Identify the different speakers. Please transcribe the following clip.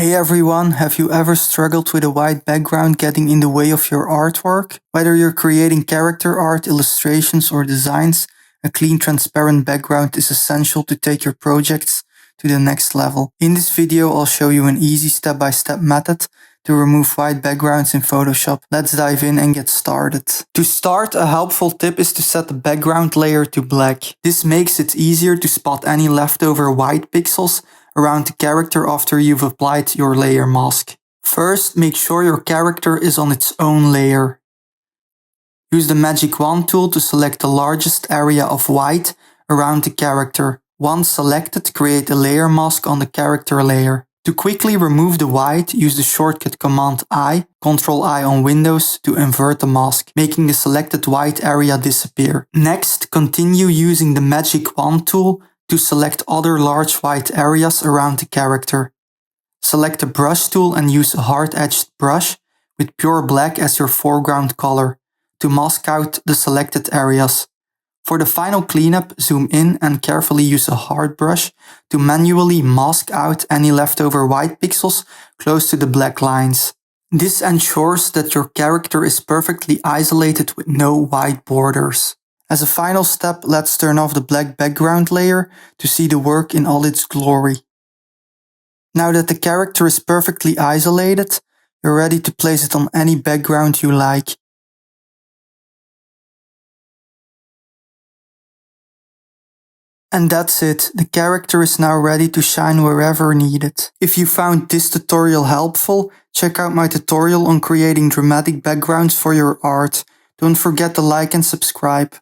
Speaker 1: Hey everyone, have you ever struggled with a white background getting in the way of your artwork? Whether you're creating character art, illustrations, or designs, a clean, transparent background is essential to take your projects to the next level. In this video, I'll show you an easy step-by-step method to remove white backgrounds in Photoshop. Let's dive in and get started. To start, a helpful tip is to set the background layer to black. This makes it easier to spot any leftover white pixels around the character after you've applied your layer mask. First, make sure your character is on its own layer. Use the magic wand tool to select the largest area of white around the character. Once selected, create a layer mask on the character layer. To quickly remove the white, use the shortcut Command I, Ctrl I on Windows to invert the mask, making the selected white area disappear. Next, continue using the magic wand tool to select other large white areas around the character. Select the brush tool and use a hard-edged brush with pure black as your foreground color to mask out the selected areas. For the final cleanup, zoom in and carefully use a hard brush to manually mask out any leftover white pixels close to the black lines. This ensures that your character is perfectly isolated with no white borders. As a final step, let's turn off the black background layer to see the work in all its glory. Now that the character is perfectly isolated, you're ready to place it on any background you like. And that's it, the character is now ready to shine wherever needed. If you found this tutorial helpful, check out my tutorial on creating dramatic backgrounds for your art. Don't forget to like and subscribe.